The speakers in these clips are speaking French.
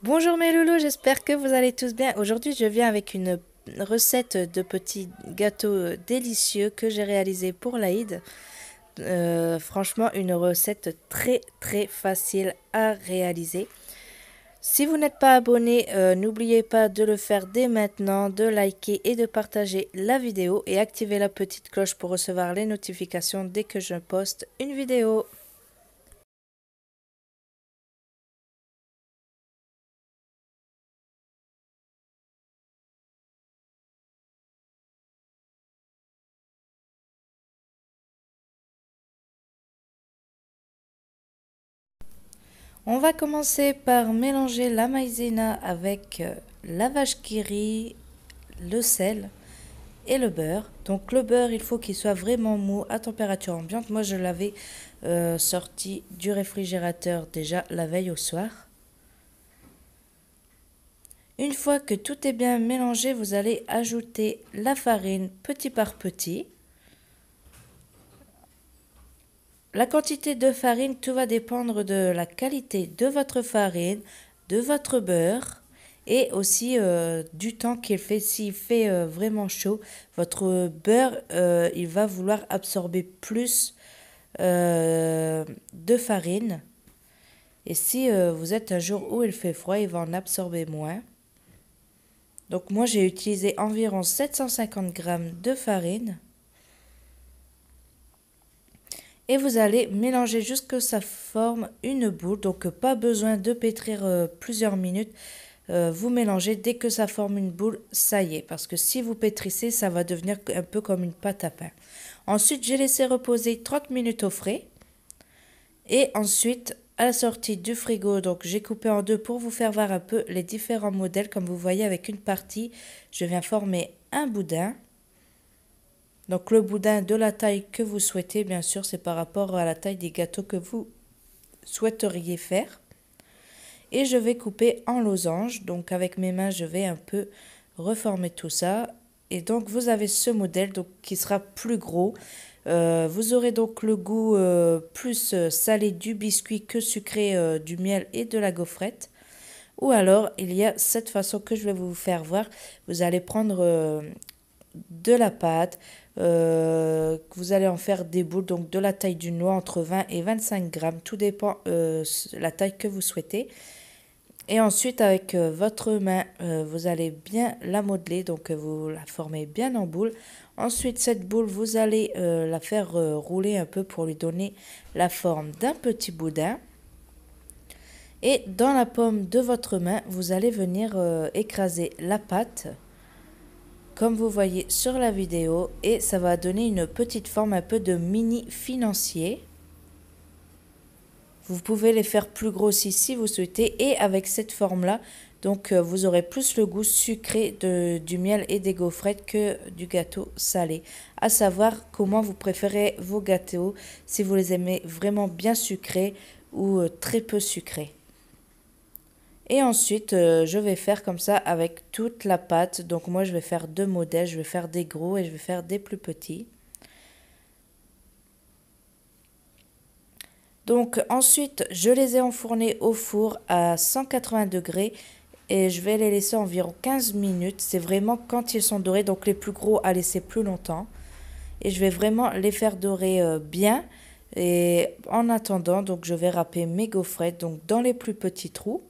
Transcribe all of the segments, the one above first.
Bonjour mes loulous, j'espère que vous allez tous bien. Aujourd'hui, je viens avec une recette de petits gâteaux délicieux que j'ai réalisé pour l'Aïd. Franchement, une recette très très facile à réaliser. Si vous n'êtes pas abonné, n'oubliez pas de le faire dès maintenant, de liker et de partager la vidéo et activer la petite cloche pour recevoir les notifications dès que je poste une vidéo. On va commencer par mélanger la maïzena avec la vache qui rit, le sel et le beurre. Donc le beurre, il faut qu'il soit vraiment mou à température ambiante. Moi, je l'avais sorti du réfrigérateur déjà la veille au soir. Une fois que tout est bien mélangé, vous allez ajouter la farine petit par petit. La quantité de farine, tout va dépendre de la qualité de votre farine, de votre beurre et aussi du temps qu'il fait. S'il fait vraiment chaud, votre beurre, il va vouloir absorber plus de farine. Et si vous êtes un jour où il fait froid, il va en absorber moins. Donc moi, j'ai utilisé environ 750 grammes de farine. Et vous allez mélanger jusqu'à ce que ça forme une boule. Donc pas besoin de pétrir plusieurs minutes. Vous mélangez dès que ça forme une boule, ça y est. Parce que si vous pétrissez, ça va devenir un peu comme une pâte à pain. Ensuite, j'ai laissé reposer 30 minutes au frais. Et ensuite, à la sortie du frigo, donc j'ai coupé en deux pour vous faire voir un peu les différents modèles. Comme vous voyez avec une partie, je viens former un boudin. Donc le boudin de la taille que vous souhaitez, bien sûr, c'est par rapport à la taille des gâteaux que vous souhaiteriez faire. Et je vais couper en losange. Donc avec mes mains, je vais un peu reformer tout ça. Et donc vous avez ce modèle donc, qui sera plus gros. Vous aurez donc le goût plus salé du biscuit que sucré du miel et de la gaufrette. Ou alors, il y a cette façon que je vais vous faire voir. Vous allez prendre de la pâte, vous allez en faire des boules, donc de la taille d'une noix, entre 20 et 25 grammes, tout dépend la taille que vous souhaitez. Et ensuite, avec votre main, vous allez bien la modeler, donc vous la formez bien en boule. Ensuite, cette boule, vous allez la faire rouler un peu pour lui donner la forme d'un petit boudin. Et dans la paume de votre main, vous allez venir écraser la pâte comme vous voyez sur la vidéo et ça va donner une petite forme un peu de mini financier. Vous pouvez les faire plus gros si vous souhaitez et avec cette forme là donc vous aurez plus le goût sucré du miel et des gaufrettes que du gâteau salé. À savoir comment vous préférez vos gâteaux, si vous les aimez vraiment bien sucrés ou très peu sucrés. Et ensuite, je vais faire comme ça avec toute la pâte. Donc moi, je vais faire deux modèles. Je vais faire des gros et je vais faire des plus petits. Donc ensuite, je les ai enfournés au four à 180 degrés. Et je vais les laisser environ 15 minutes. C'est vraiment quand ils sont dorés. Donc les plus gros à laisser plus longtemps. Et je vais vraiment les faire dorer bien. Et en attendant, donc je vais râper mes gaufrettes donc dans les plus petits trous.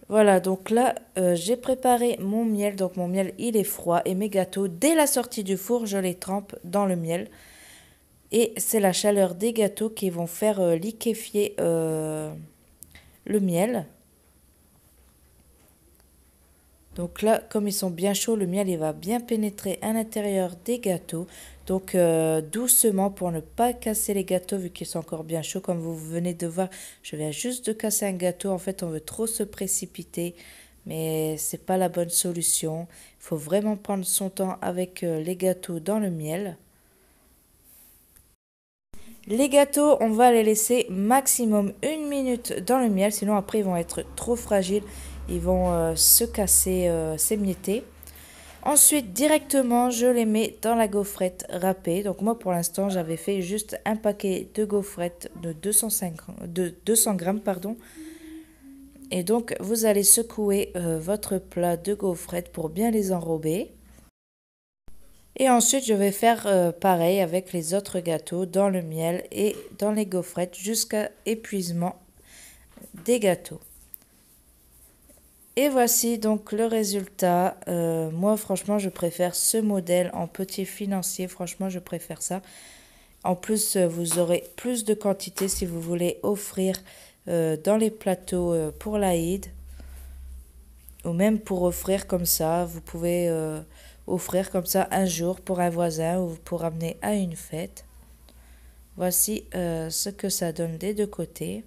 Voilà, donc là, j'ai préparé mon miel. Donc mon miel, il est froid. Et mes gâteaux, dès la sortie du four, je les trempe dans le miel. Et c'est la chaleur des gâteaux qui vont faire liquéfier le miel. Donc là, comme ils sont bien chauds, le miel, il va bien pénétrer à l'intérieur des gâteaux. Donc doucement pour ne pas casser les gâteaux vu qu'ils sont encore bien chauds. Comme vous venez de voir, je viens juste de casser un gâteau. En fait, on veut trop se précipiter. Mais c'est pas la bonne solution. Il faut vraiment prendre son temps avec les gâteaux dans le miel. Les gâteaux, on va les laisser maximum une minute dans le miel, sinon après ils vont être trop fragiles, ils vont se casser, s'émietter. Ensuite, directement, je les mets dans la gaufrette râpée. Donc moi, pour l'instant, j'avais fait juste un paquet de gaufrettes de 200 grammes, pardon. Et donc, vous allez secouer votre plat de gaufrettes pour bien les enrober. Et ensuite, je vais faire pareil avec les autres gâteaux dans le miel et dans les gaufrettes jusqu'à épuisement des gâteaux. Et voici donc le résultat. Moi, franchement, je préfère ce modèle en petit financier. Franchement, je préfère ça. En plus, vous aurez plus de quantité si vous voulez offrir dans les plateaux pour l'Aïd. Ou même pour offrir comme ça. Vous pouvez offrir comme ça un jour pour un voisin ou pour amener à une fête. Voici ce que ça donne des deux côtés.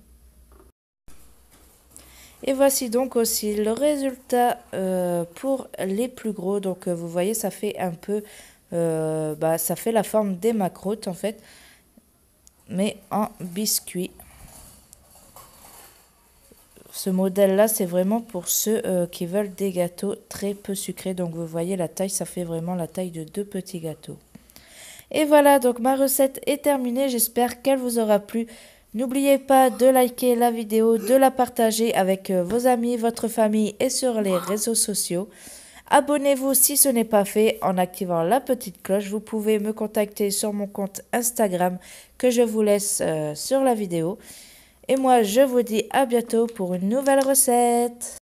Et voici donc aussi le résultat pour les plus gros. Donc vous voyez, ça fait un peu, ça fait la forme des macroutes en fait, mais en biscuit. Ce modèle-là, c'est vraiment pour ceux qui veulent des gâteaux très peu sucrés. Donc vous voyez la taille, ça fait vraiment la taille de 2 petits gâteaux. Et voilà, donc ma recette est terminée. J'espère qu'elle vous aura plu. N'oubliez pas de liker la vidéo, de la partager avec vos amis, votre famille et sur les réseaux sociaux. Abonnez-vous si ce n'est pas fait en activant la petite cloche. Vous pouvez me contacter sur mon compte Instagram que je vous laisse sur la vidéo. Et moi, je vous dis à bientôt pour une nouvelle recette.